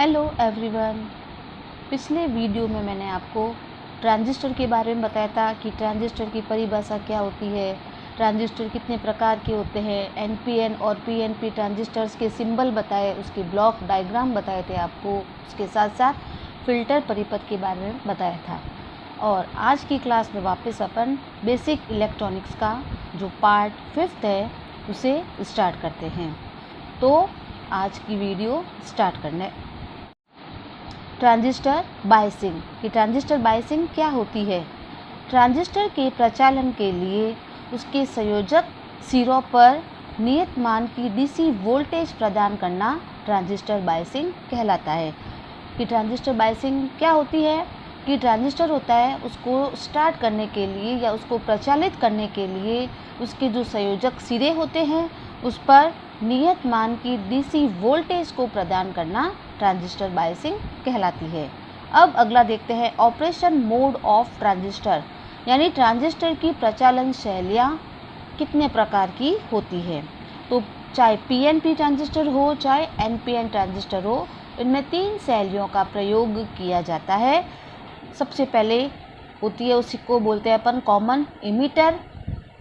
Hello everyone. पिछले video में मैंने आपको ट्रांजिस्टर के बारे में बताया था कि ट्रांजिस्टर की परिभाषा क्या होती है, ट्रांजिस्टर कितने प्रकार के होते हैं, एनपीएन और पीएनपी ट्रांजिस्टर्स के सिंबल बताए, उसके ब्लॉक डायग्राम बताए थे आपको, उसके साथ साथ फ़िल्टर परिपथ के बारे में बताया था। और आज की क्लास में वापस अपन बेसिक इलेक्ट्रॉनिक्स का जो पार्ट 5 है उसे स्टार्ट करते हैं। तो आज की वीडियो स्टार्ट करने ट्रांजिस्टर बायसिंग कि ट्रांजिस्टर बायसिंग क्या होती है। ट्रांजिस्टर के प्रचालन के लिए उसके संयोजक सिरों पर नियत मान की डीसी वोल्टेज प्रदान करना ट्रांजिस्टर बायसिंग कहलाता है। कि ट्रांजिस्टर बायसिंग क्या होती है कि ट्रांजिस्टर होता है उसको स्टार्ट करने के लिए या उसको प्रचालित करने के लिए उसके जो संयोजक सिरे होते हैं उस पर नियत मान की डीसी वोल्टेज को प्रदान करना ट्रांजिस्टर बायसिंग कहलाती है। अब अगला देखते हैं ऑपरेशन मोड ऑफ ट्रांजिस्टर, यानी ट्रांजिस्टर की प्रचालन शैलियाँ कितने प्रकार की होती है। तो चाहे पीएनपी ट्रांजिस्टर हो चाहे एनपीएन ट्रांजिस्टर हो, इनमें 3 शैलियों का प्रयोग किया जाता है। सबसे पहले होती है, उसी को बोलते हैं अपन कॉमन इमीटर,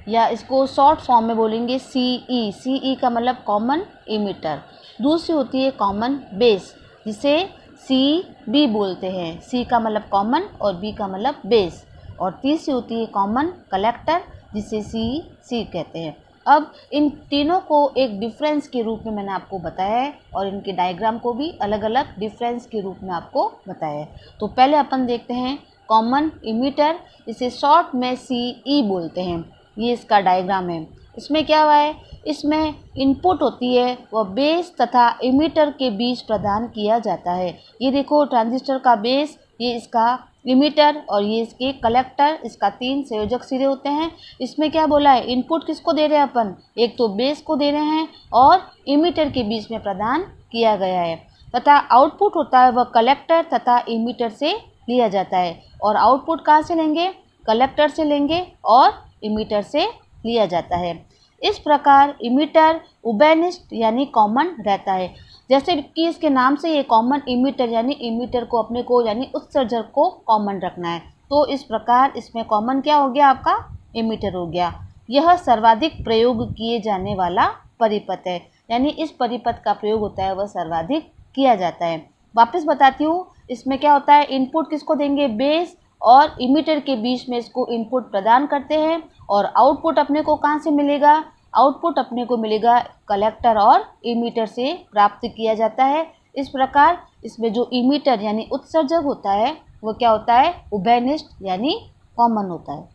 या इसको शॉर्ट फॉर्म में बोलेंगे सीई। सीई का मतलब कॉमन इमीटर। दूसरी होती है कॉमन बेस, जिसे सी बी बोलते हैं। सी का मतलब कॉमन और बी का मतलब बेस। और तीसरी होती है कॉमन कलेक्टर, जिसे सी कहते हैं। अब इन तीनों को एक डिफरेंस के रूप में मैंने आपको बताया है और इनके डायग्राम को भी अलग अलग डिफरेंस के रूप में आपको बताया है। तो पहले अपन देखते हैं कॉमन इमीटर, इसे शॉर्ट में सीई बोलते हैं। ये इसका डायग्राम है। इसमें क्या हुआ है, इसमें इनपुट होती है वह बेस तथा इमीटर के बीच प्रदान किया जाता है। ये देखो ट्रांजिस्टर का बेस, ये इसका इमीटर और ये इसके कलेक्टर, इसका 3 संयोजक सिरे होते हैं। इसमें क्या बोला है, इनपुट किसको दे रहे हैं अपन, एक तो बेस को दे रहे हैं और इमीटर के बीच में प्रदान किया गया है, तथा आउटपुट होता है वह कलेक्टर तथा इमीटर से लिया जाता है। और आउटपुट कहाँ से लेंगे, कलेक्टर से लेंगे और इमीटर से लिया जाता है। इस प्रकार इमीटर उभयनिष्ठ यानी कॉमन रहता है। जैसे कि इसके नाम से ये कॉमन इमीटर, यानी इमीटर को अपने को यानी उत्सर्जक को कॉमन रखना है। तो इस प्रकार इसमें कॉमन क्या हो गया, आपका इमीटर हो गया। यह सर्वाधिक प्रयोग किए जाने वाला परिपथ है, यानी इस परिपथ का प्रयोग होता है वह सर्वाधिक किया जाता है। वापस बताती हूँ, इसमें क्या होता है, इनपुट किसको देंगे, बेस और इमीटर के बीच में इसको इनपुट प्रदान करते हैं। और आउटपुट अपने को कहाँ से मिलेगा, आउटपुट अपने को मिलेगा कलेक्टर और इमीटर से प्राप्त किया जाता है। इस प्रकार इसमें जो इमीटर यानी उत्सर्जक होता है वो क्या होता है, उभयनिष्ठ यानी कॉमन होता है।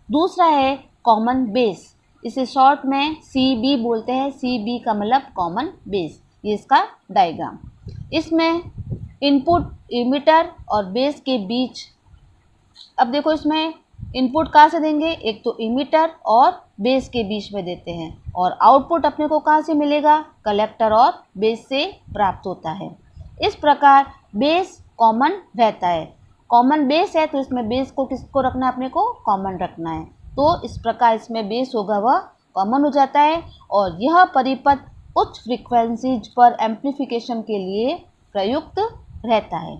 दूसरा है कॉमन बेस, इसे शॉर्ट में सीबी बोलते हैं। सीबी का मतलब कॉमन बेस। ये इसका डायग्राम। इसमें इनपुट इमीटर और बेस के बीच, अब देखो इसमें इनपुट कहाँ से देंगे, एक तो इमीटर और बेस के बीच में देते हैं। और आउटपुट अपने को कहाँ से मिलेगा, कलेक्टर और बेस से प्राप्त होता है। इस प्रकार बेस कॉमन रहता है। कॉमन बेस है तो इसमें बेस को किसको रखना है, अपने को कॉमन रखना है। तो इस प्रकार इसमें बेस होगा वह कॉमन हो जाता है। और यह परिपथ उच्च फ्रीक्वेंसीज पर एम्प्लीफिकेशन के लिए प्रयुक्त रहता है।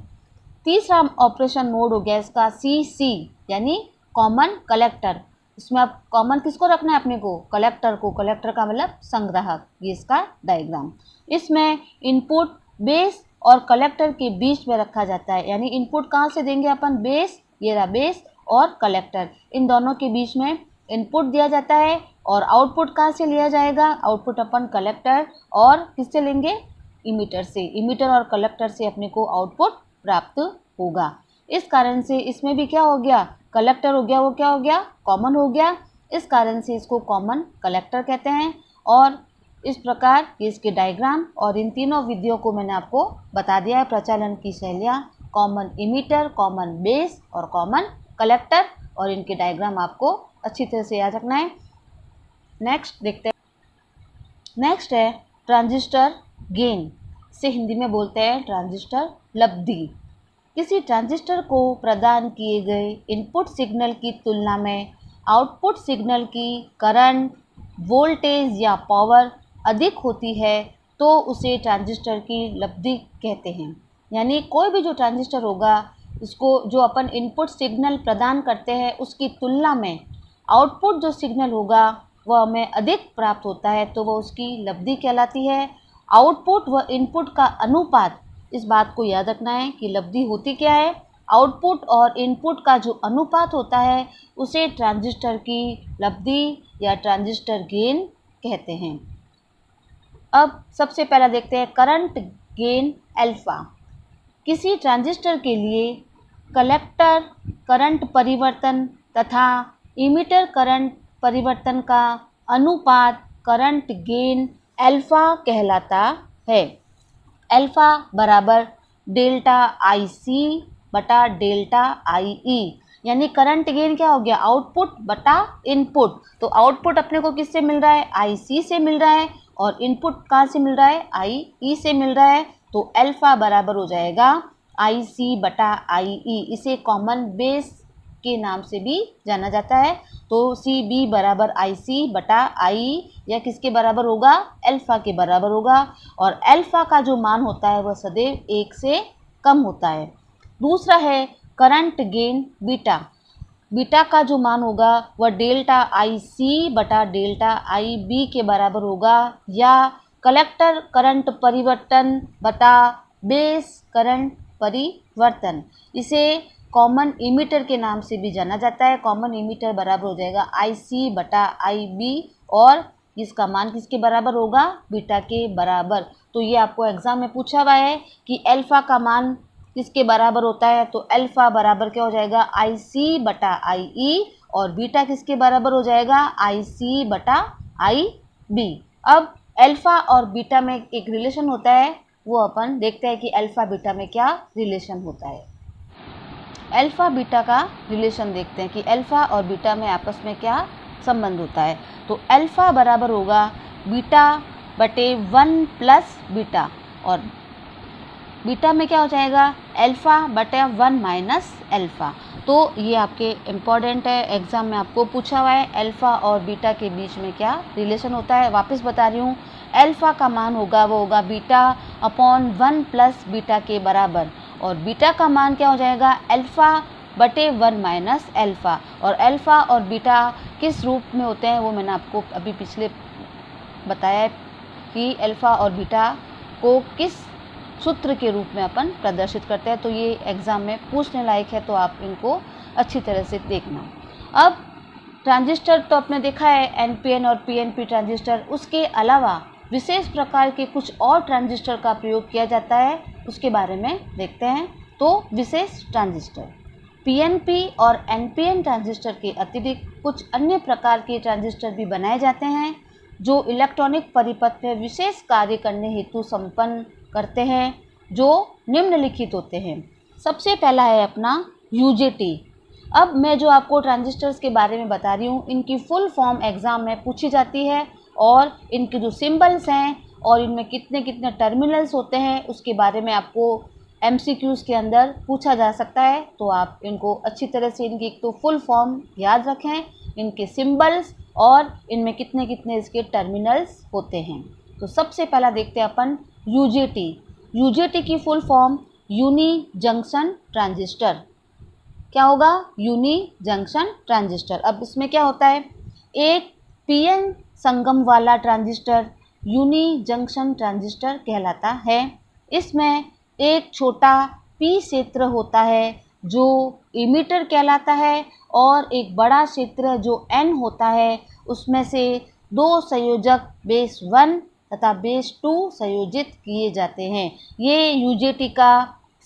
तीसरा ऑपरेशन मोड हो गया इसका सी यानी कॉमन कलेक्टर। इसमें अब कॉमन किसको रखना है, अपने को कलेक्टर को। कलेक्टर का मतलब संग्राहक। ये इसका डायग्राम। इसमें इनपुट बेस और कलेक्टर के बीच में रखा जाता है, यानी इनपुट कहाँ से देंगे अपन, बेस, ये रहा बेस और कलेक्टर, इन दोनों के बीच में इनपुट दिया जाता है। और आउटपुट कहाँ से लिया जाएगा, आउटपुट अपन कलेक्टर और किससे लेंगे, इमीटर से। इमीटर और कलेक्टर से अपने को आउटपुट प्राप्त होगा। इस कारण से इसमें भी क्या हो गया, कलेक्टर हो गया, वो क्या हो गया, कॉमन हो गया। इस कारण से इसको कॉमन कलेक्टर कहते हैं। और इस प्रकार ये इसके डायग्राम और इन तीनों विधियों को मैंने आपको बता दिया है, प्रचालन की शैलियाँ, कॉमन इमीटर, कॉमन बेस और कॉमन कलेक्टर। और इनके डायग्राम आपको अच्छी तरह से याद रखना है। नेक्स्ट देखते हैं। नेक्स्ट है ट्रांजिस्टर गेन, से हिंदी में बोलते हैं ट्रांजिस्टर लब्धि। किसी ट्रांजिस्टर को प्रदान किए गए इनपुट सिग्नल की तुलना में आउटपुट सिग्नल की करंट, वोल्टेज या पावर अधिक होती है तो उसे ट्रांजिस्टर की लब्धि कहते हैं। यानी कोई भी जो ट्रांजिस्टर होगा, इसको जो अपन इनपुट सिग्नल प्रदान करते हैं उसकी तुलना में आउटपुट जो सिग्नल होगा वह हमें अधिक प्राप्त होता है, तो वह उसकी लब्धि कहलाती है। आउटपुट व इनपुट का अनुपात, इस बात को याद रखना है कि लब्धि होती क्या है। आउटपुट और इनपुट का जो अनुपात होता है उसे ट्रांजिस्टर की लब्धि या ट्रांजिस्टर गेन कहते हैं। अब सबसे पहला देखते हैं करंट गेन अल्फा। किसी ट्रांजिस्टर के लिए कलेक्टर करंट परिवर्तन तथा इमिटर करंट परिवर्तन का अनुपात करंट गेन अल्फा कहलाता है। अल्फा बराबर डेल्टा आई सी बटा डेल्टा आई ई, यानी करंट गेन क्या हो गया, आउटपुट बटा इनपुट। तो आउटपुट अपने को किससे मिल रहा है, आई सी से मिल रहा है, और इनपुट कहाँ से मिल रहा है, आई ई से मिल रहा है। तो अल्फा बराबर हो जाएगा आई सी बटा आई ई। इसे कॉमन बेस के नाम से भी जाना जाता है। तो सी बी बराबर आई सी बटा आई, या किसके बराबर होगा, अल्फा के बराबर होगा। और अल्फा का जो मान होता है वह सदैव 1 से कम होता है। दूसरा है करंट गेन बीटा। बीटा का जो मान होगा वह डेल्टा आई सी बटा डेल्टा आई बी के बराबर होगा, या कलेक्टर करंट परिवर्तन बटा बेस करंट परिवर्तन। इसे कॉमन इमीटर के नाम से भी जाना जाता है। कॉमन इमीटर बराबर हो जाएगा आई सी बटा आई बी, और इसका मान किसके बराबर होगा, बीटा के बराबर। तो ये आपको एग्जाम में पूछा हुआ है कि अल्फा का मान किसके बराबर होता है। तो अल्फा बराबर क्या हो जाएगा, आई सी बटा आई ई, और बीटा किसके बराबर हो जाएगा, आई सी बटा आई बी। अब अल्फा और बीटा में एक रिलेशन होता है, वो अपन देखते हैं कि अल्फा बीटा में क्या रिलेशन होता है। अल्फा बीटा का रिलेशन देखते हैं कि अल्फा और बीटा में आपस में क्या संबंध होता है। तो अल्फा बराबर होगा बीटा बटे 1 प्लस बीटा, और बीटा में क्या हो जाएगा, अल्फा बटे 1 माइनस अल्फा। तो ये आपके इम्पॉर्टेंट है, एग्जाम में आपको पूछा हुआ है अल्फा और बीटा के बीच में क्या रिलेशन होता है। वापस बता रही हूँ, अल्फा का मान होगा वो होगा बीटा अपॉन 1 प्लस बीटा के बराबर, और बीटा का मान क्या हो जाएगा, अल्फा बटे 1 माइनस अल्फा। और अल्फा और बीटा किस रूप में होते हैं वो मैंने आपको अभी पिछले बताया है कि अल्फा और बीटा को किस सूत्र के रूप में अपन प्रदर्शित करते हैं। तो ये एग्ज़ाम में पूछने लायक है, तो आप इनको अच्छी तरह से देखना। अब ट्रांजिस्टर तो आपने देखा है, एनपीएन और पीएनपी ट्रांजिस्टर। उसके अलावा विशेष प्रकार के कुछ और ट्रांजिस्टर का प्रयोग किया जाता है, उसके बारे में देखते हैं। तो विशेष ट्रांजिस्टर, पीएनपी और एनपीएन ट्रांजिस्टर के अतिरिक्त कुछ अन्य प्रकार के ट्रांजिस्टर भी बनाए जाते हैं जो इलेक्ट्रॉनिक परिपथ में विशेष कार्य करने हेतु संपन्न करते हैं, जो निम्नलिखित होते हैं। सबसे पहला है अपना यूजेटी। अब मैं जो आपको ट्रांजिस्टर्स के बारे में बता रही हूँ, इनकी फुल फॉर्म एग्ज़ाम में पूछी जाती है, और इनके जो सिंबल्स हैं और इनमें कितने कितने टर्मिनल्स होते हैं उसके बारे में आपको एमसीक्यूज़ के अंदर पूछा जा सकता है। तो आप इनको अच्छी तरह से इनकी एक तो फुल फॉर्म याद रखें, इनके सिंबल्स और इनमें कितने कितने इसके टर्मिनल्स होते हैं। तो सबसे पहला देखते हैं अपन यूजेटी। यूजेटी की full form uni junction transistor. क्या होगा, यूनी जंक्शन ट्रांजिस्टर। अब इसमें क्या होता है, एक पीएन संगम वाला ट्रांजिस्टर यूनी जंक्शन ट्रांजिस्टर कहलाता है। इसमें एक छोटा पी क्षेत्र होता है जो इमीटर कहलाता है, और एक बड़ा क्षेत्र जो एन होता है उसमें से दो संयोजक बेस 1 तथा बेस 2 संयोजित किए जाते हैं। ये यूजेटी का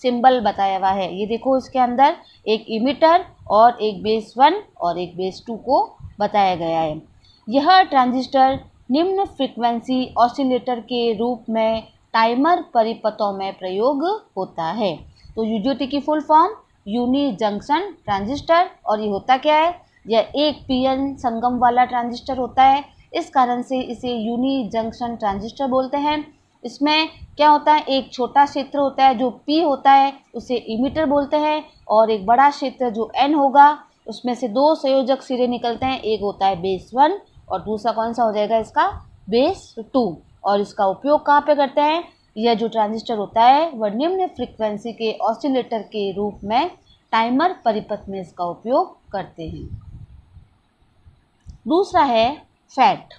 सिंबल बताया हुआ है। ये देखो, इसके अंदर एक इमीटर और एक बेस 1 और एक बेस 2 को बताया गया है। यह ट्रांजिस्टर निम्न फ्रीक्वेंसी ऑसिलेटर के रूप में टाइमर परिपथों में प्रयोग होता है। तो यूजेटी की full form uni junction transistor, और ये होता क्या है, यह एक पीएन संगम वाला ट्रांजिस्टर होता है, इस कारण से इसे यूनी जंक्शन ट्रांजिस्टर बोलते हैं। इसमें क्या होता है, एक छोटा क्षेत्र होता है जो पी होता है, उसे इमीटर बोलते हैं, और एक बड़ा क्षेत्र जो एन होगा उसमें से दो संयोजक सिरे निकलते हैं, एक होता है बेस 1 और दूसरा कौन सा हो जाएगा इसका, बेस 2। और इसका उपयोग कहाँ पे करते हैं? यह जो ट्रांजिस्टर होता है वह निम्न फ्रीक्वेंसी के ऑसिलेटर के रूप में टाइमर परिपथ में इसका उपयोग करते हैं। दूसरा है फैट।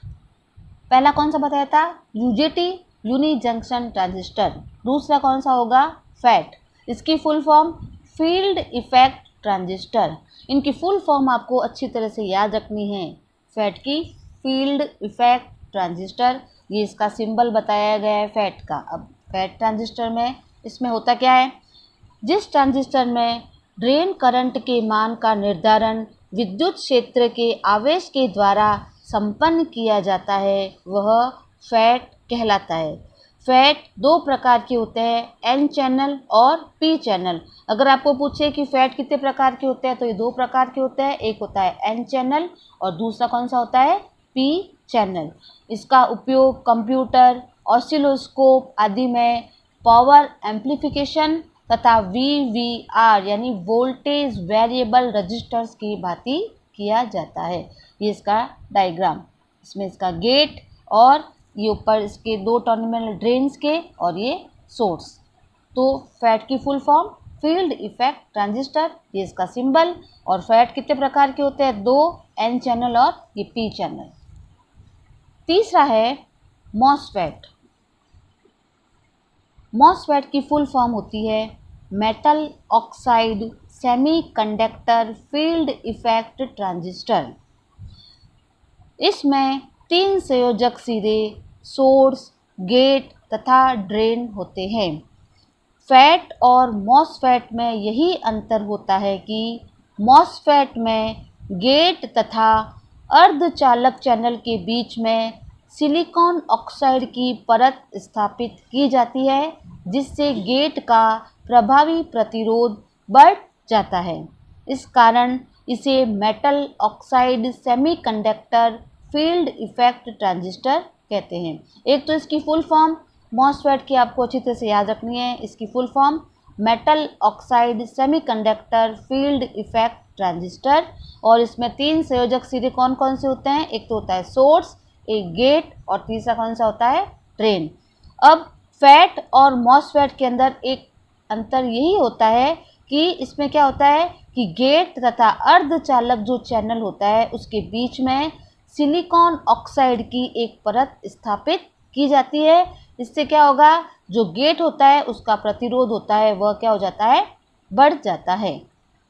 पहला कौन सा बताया था? UJT, uni junction transistor. दूसरा कौन सा होगा? फैट। इसकी full form field effect transistor. इनकी फुल फॉर्म आपको अच्छी तरह से याद रखनी है। फैट की फील्ड इफेक्ट ट्रांजिस्टर, ये इसका सिंबल बताया गया है फैट का। अब फैट ट्रांजिस्टर में इसमें होता क्या है? जिस ट्रांजिस्टर में ड्रेन करंट के मान का निर्धारण विद्युत क्षेत्र के आवेश के द्वारा संपन्न किया जाता है वह फैट कहलाता है। फैट दो प्रकार के होते हैं, एन चैनल और पी चैनल। अगर आपको पूछे कि फैट कितने प्रकार के होते हैं तो ये दो प्रकार के होते हैं, एक होता है एन चैनल और दूसरा कौन सा होता है? P channel. इसका उपयोग कंप्यूटर, ऑसिलोस्कोप आदि में पावर एम्प्लीफिकेशन तथा VVR यानी वोल्टेज वेरिएबल रजिस्टर्स की भांति किया जाता है। ये इसका डायग्राम, इसमें इसका गेट और ये ऊपर इसके दो टर्मिनल ड्रेन्स के और ये सोर्स। तो फैट की full form field effect transistor, ये इसका सिंबल। और फैट कितने प्रकार के होते हैं? दो, एन चैनल और ये पी चैनल। तीसरा है मॉसफेट। मॉसफेट की फुल फॉर्म होती है metal oxide semiconductor field effect transistor. इसमें 3 संयोजक सिरे, सोर्स, गेट तथा ड्रेन होते हैं। फैट और मॉसफेट में यही अंतर होता है कि मॉसफेट में गेट तथा अर्धचालक चैनल के बीच में सिलिकॉन ऑक्साइड की परत स्थापित की जाती है, जिससे गेट का प्रभावी प्रतिरोध बढ़ जाता है। इस कारण इसे metal oxide semiconductor field effect transistor कहते हैं। एक तो इसकी फुल फॉर्म मॉसफेट की आपको अच्छी तरह से याद रखनी है। इसकी full form metal oxide semiconductor field effect transistor, और इसमें 3 संयोजक सिरे कौन कौन से होते हैं? एक तो होता है सोर्स, एक गेट और तीसरा कौन सा होता है? ड्रेन। अब फैट और मॉसफेट के अंदर एक अंतर यही होता है कि इसमें क्या होता है कि गेट तथा अर्धचालक जो चैनल होता है उसके बीच में सिलिकॉन ऑक्साइड की एक परत स्थापित की जाती है। इससे क्या होगा? जो गेट होता है उसका प्रतिरोध होता है वह क्या हो जाता है? बढ़ जाता है।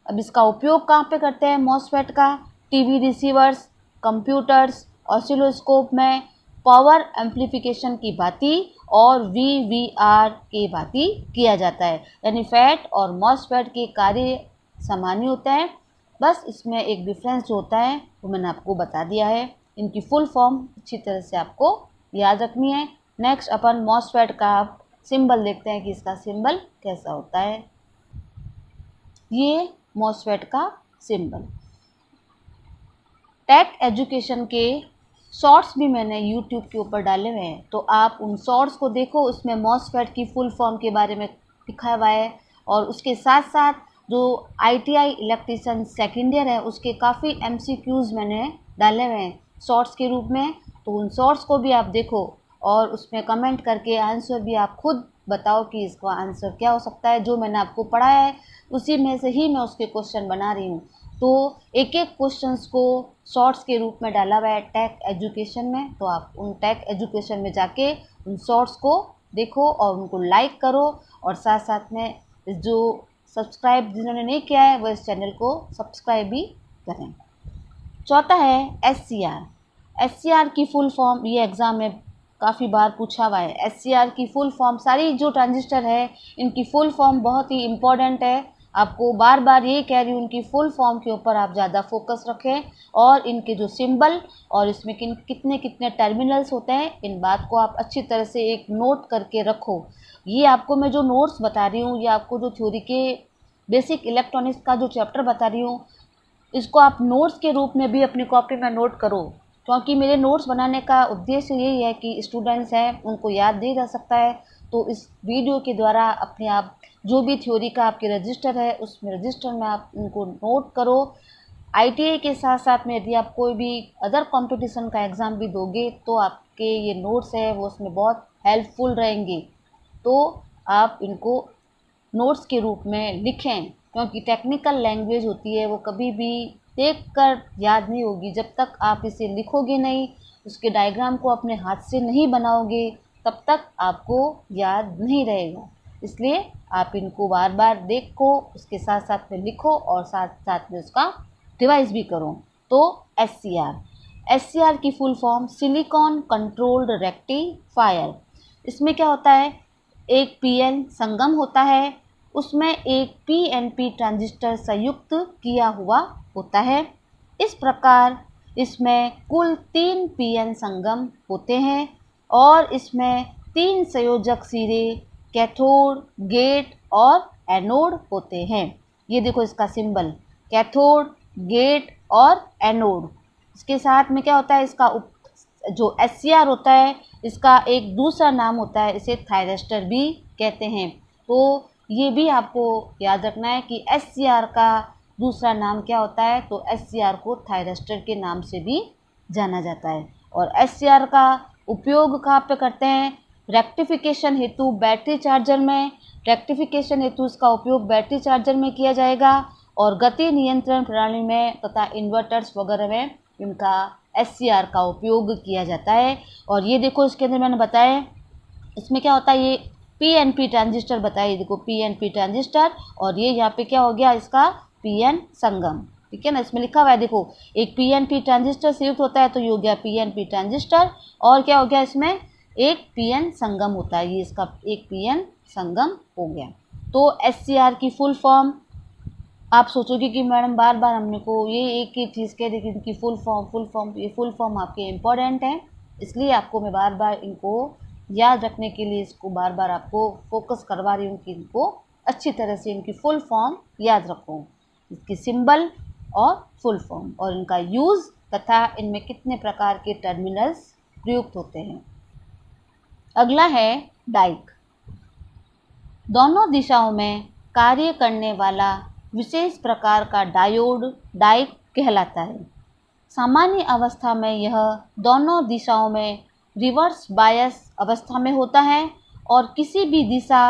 अब इसका उपयोग कहाँ पे करते हैं मॉसफेट का? टीवी रिसीवर्स, कंप्यूटर्स, ऑसिलोस्कोप में पावर एम्प्लीफिकेशन की भांति और VVR के भांति किया जाता है। यानी फैट और मॉसफेट के कार्य समान ही होते हैं, बस इसमें एक डिफरेंस जो होता है वो मैंने आपको बता दिया है। इनकी फुल फॉर्म अच्छी तरह से आपको याद रखनी है। नेक्स्ट अपन मॉसफेट का सिंबल देखते हैं कि इसका सिंबल कैसा होता है। ये मॉसफेट का सिंबल। टेक एजुकेशन के शॉर्ट्स भी मैंने यूट्यूब के ऊपर डाले हुए हैं, तो आप उन शॉर्ट्स को देखो, उसमें मॉसफेट की फुल फॉर्म के बारे में दिखाया हुआ है। और उसके साथ साथ जो ITI इलेक्ट्रीशियन सेकेंड ईयर है उसके काफ़ी MCQs मैंने डाले हुए हैं शॉर्ट्स के रूप में, तो उन शॉर्ट्स को भी आप देखो और उसमें कमेंट करके आंसर भी आप खुद बताओ कि इसका आंसर क्या हो सकता है। जो मैंने आपको पढ़ाया है उसी में से ही मैं उसके क्वेश्चन बना रही हूँ। तो एक एक क्वेश्चंस को शॉर्ट्स के रूप में डाला हुआ है टेक एजुकेशन में, तो आप उन टेक एजुकेशन में जाके उन शॉर्ट्स को देखो और उनको लाइक करो, और साथ साथ में जो सब्सक्राइब जिन्होंने नहीं किया है वो इस चैनल को सब्सक्राइब भी करें। चौथा है SCR। SCR की फुल फॉर्म ये एग्ज़ाम में काफ़ी बार पूछा हुआ है। SCR की फुल फॉर्म, सारी जो ट्रांजिस्टर है इनकी फुल फॉर्म बहुत ही इम्पोर्टेंट है। आपको बार बार यही कह रही हूँ, उनकी फुल फॉर्म के ऊपर आप ज़्यादा फोकस रखें और इनके जो सिंबल और इसमें कितने कितने टर्मिनल्स होते हैं इन बात को आप अच्छी तरह से एक नोट करके रखो। ये आपको मैं जो नोट्स बता रही हूँ, ये आपको जो थ्योरी के बेसिक इलेक्ट्रॉनिक्स का जो चैप्टर बता रही हूँ, इसको आप नोट्स के रूप में भी अपनी कॉपी में नोट करो, क्योंकि मेरे नोट्स बनाने का उद्देश्य यही है कि स्टूडेंट्स हैं उनको याद दिया जा सकता है। तो इस वीडियो के द्वारा अपने आप जो भी थ्योरी का आपके रजिस्टर है उसमें रजिस्टर में आप उनको नोट करो। ITI के साथ साथ में यदि आप कोई भी अदर कंपटीशन का एग्ज़ाम भी दोगे तो आपके ये नोट्स है वो उसमें बहुत हेल्पफुल रहेंगे। तो आप इनको नोट्स के रूप में लिखें, क्योंकि टेक्निकल लैंग्वेज होती है वो कभी भी देखकर याद नहीं होगी। जब तक आप इसे लिखोगे नहीं, उसके डायग्राम को अपने हाथ से नहीं बनाओगे, तब तक आपको याद नहीं रहेगा। इसलिए आप इनको बार बार देखो, उसके साथ साथ में लिखो और साथ साथ में उसका रिवाइज भी करो। तो SCR की full form silicon controlled rectifier. इसमें क्या होता है, एक PN संगम होता है, उसमें एक PNP ट्रांजिस्टर संयुक्त किया हुआ होता है। इस प्रकार इसमें कुल 3 PN संगम होते हैं और इसमें 3 संयोजक सिरे कैथोड, गेट और एनोड होते हैं। ये देखो इसका सिंबल, कैथोड, गेट और एनोड। इसके साथ में क्या होता है, इसका जो SCR होता है इसका एक दूसरा नाम होता है, इसे थायरिस्टर भी कहते हैं। तो ये भी आपको याद रखना है कि SCR का दूसरा नाम क्या होता है। तो SCR को थायरिस्टर के नाम से भी जाना जाता है। और SCR का उपयोग कहाँ पे करते हैं, रेक्टिफिकेशन हेतु बैटरी चार्जर में, रेक्टिफिकेशन हेतु इसका उपयोग बैटरी चार्जर में किया जाएगा और गति नियंत्रण प्रणाली में तथा इन्वर्टर्स वगैरह में इनका SCR का उपयोग किया जाता है। और ये देखो इसके अंदर मैंने बताया इसमें क्या होता है, ये PNP ट्रांजिस्टर बताइए, देखो PNP ट्रांजिस्टर और ये यहाँ पे क्या हो गया इसका PN संगम, ठीक है ना। इसमें लिखा हुआ है देखो, एक PNP ट्रांजिस्टर संयुक्त होता है तो ये हो गया PNP ट्रांजिस्टर और क्या हो गया इसमें एक PN संगम होता है, ये इसका एक PN संगम हो गया। तो SCR की फुल फॉर्म आप सोचोगे कि मैडम बार बार हमने को ये एक ही चीज़ कह दी कि इनकी फुल फॉर्म ये फुल फॉर्म आपके इम्पोर्टेंट है, इसलिए आपको मैं बार बार इनको याद रखने के लिए इसको बार बार आपको फोकस करवा रही हूँ कि इनको अच्छी तरह से इनकी फुल फॉर्म याद रखो, इसकी सिंबल और फुल फॉर्म और इनका यूज़ तथा इनमें कितने प्रकार के टर्मिनल्स प्रयुक्त होते हैं। अगला है डाइक। दोनों दिशाओं में कार्य करने वाला विशेष प्रकार का डायोड डाइक कहलाता है। सामान्य अवस्था में यह दोनों दिशाओं में रिवर्स बायस अवस्था में होता है और किसी भी दिशा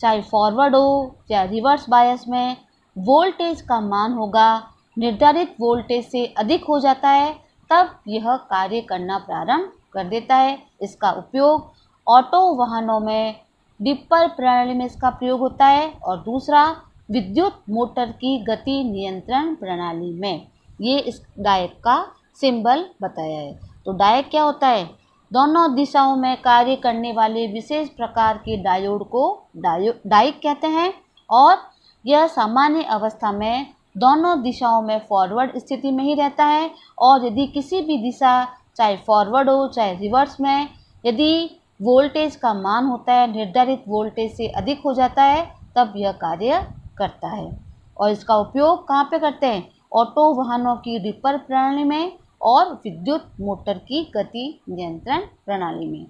चाहे फॉरवर्ड हो या रिवर्स बायस में वोल्टेज का मान होगा निर्धारित वोल्टेज से अधिक हो जाता है, तब यह कार्य करना प्रारंभ कर देता है। इसका उपयोग ऑटो वाहनों में डिपर प्रणाली में इसका प्रयोग होता है और दूसरा विद्युत मोटर की गति नियंत्रण प्रणाली में। ये इस डायक का सिंबल बताया है। तो डायक क्या होता है, दोनों दिशाओं में कार्य करने वाले विशेष प्रकार के डायोड को डाइक कहते हैं और यह सामान्य अवस्था में दोनों दिशाओं में फॉरवर्ड स्थिति में ही रहता है और यदि किसी भी दिशा चाहे फॉरवर्ड हो चाहे रिवर्स में यदि वोल्टेज का मान होता है निर्धारित वोल्टेज से अधिक हो जाता है, तब यह कार्य करता है। और इसका उपयोग कहाँ पे करते हैं, ऑटो वाहनों की डिपर प्रणाली में और विद्युत मोटर की गति नियंत्रण प्रणाली में।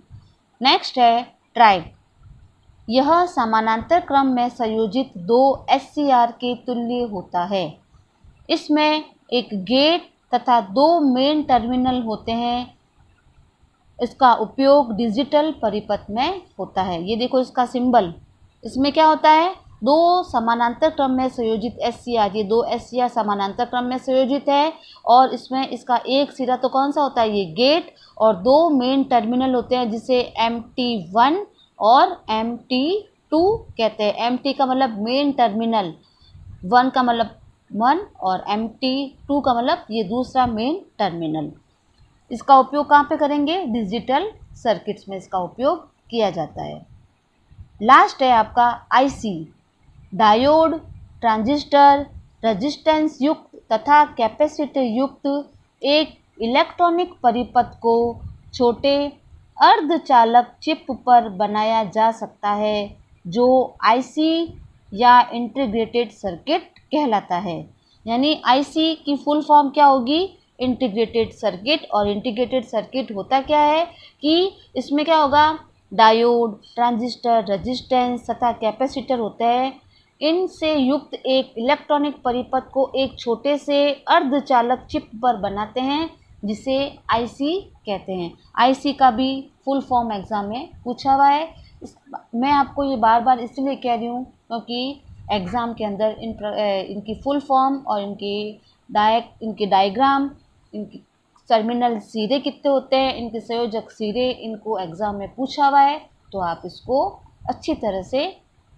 नेक्स्ट है ट्राइक। यह समानांतर क्रम में संयोजित 2 SCR के तुल्य होता है। इसमें एक गेट तथा 2 मेन टर्मिनल होते हैं। इसका उपयोग डिजिटल परिपथ में होता है। ये देखो इसका सिंबल, इसमें क्या होता है, 2 समानांतर क्रम में संयोजित SCR, ये 2 SCR समानांतर क्रम में संयोजित है और इसमें इसका एक सिरा तो कौन सा होता है, ये गेट और 2 मेन टर्मिनल होते हैं जिसे MT1 और MT2 कहते हैं। MT का मतलब मेन टर्मिनल, 1 का मतलब 1 और MT2 का मतलब ये दूसरा मेन टर्मिनल। इसका उपयोग कहाँ पे करेंगे, डिजिटल सर्किट्स में इसका उपयोग किया जाता है। लास्ट है आपका IC। डायोड, ट्रांजिस्टर, रेजिस्टेंस युक्त तथा कैपेसिटर युक्त एक इलेक्ट्रॉनिक परिपथ को छोटे अर्धचालक चिप पर बनाया जा सकता है जो IC या इंटीग्रेटेड सर्किट कहलाता है। यानी IC की फुल फॉर्म क्या होगी, इंटीग्रेटेड सर्किट। और इंटीग्रेटेड सर्किट होता क्या है कि इसमें क्या होगा, डायोड, ट्रांजिस्टर, रेजिस्टेंस तथा कैपेसिटर होते हैं। इनसे युक्त एक इलेक्ट्रॉनिक परिपथ को एक छोटे से अर्धचालक चिप पर बनाते हैं जिसे आईसी कहते हैं। आईसी का भी फुल फॉर्म एग्ज़ाम में पूछा हुआ है। मैं आपको ये बार बार इसलिए कह रही हूँ क्योंकि एग्ज़ाम के अंदर इनकी फुल फॉर्म और इनके डायग्राम, इनकी टर्मिनल सिरे कितने होते हैं, इनके संयोजक सिरे, इनको एग्ज़ाम में पूछा हुआ है। तो आप इसको अच्छी तरह से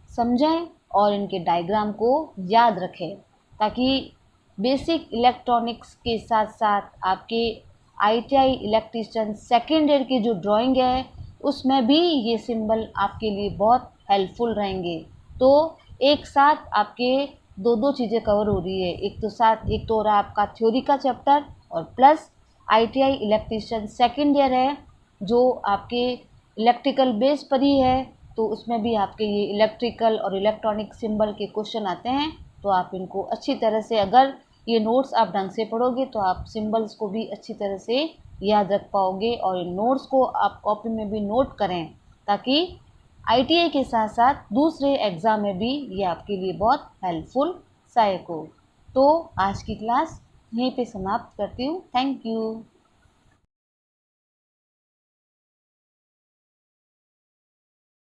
समझें और इनके डायग्राम को याद रखें ताकि बेसिक इलेक्ट्रॉनिक्स के साथ साथ आपके आईटीआई इलेक्ट्रीशियन सेकेंड ईयर की जो ड्राइंग है उसमें भी ये सिंबल आपके लिए बहुत हेल्पफुल रहेंगे। तो एक साथ आपके दो चीज़ें कवर हो रही है, एक तो हो रहा है आपका थ्योरी का चैप्टर और plus ITI electrician second year है जो आपके इलेक्ट्रिकल बेस पर ही है। तो उसमें भी आपके ये इलेक्ट्रिकल और इलेक्ट्रॉनिक सिंबल के क्वेश्चन आते हैं। तो आप इनको अच्छी तरह से, अगर ये नोट्स आप ढंग से पढ़ोगे तो आप सिंबल्स को भी अच्छी तरह से याद रख पाओगे और इन नोट्स को आप कॉपी में भी नोट करें ताकि आईटीआई के साथ साथ दूसरे एग्ज़ाम में भी ये आपके लिए बहुत हेल्पफुल सहायक हो। तो आज की क्लास यहीं पे समाप्त करती हूँ। Thank you.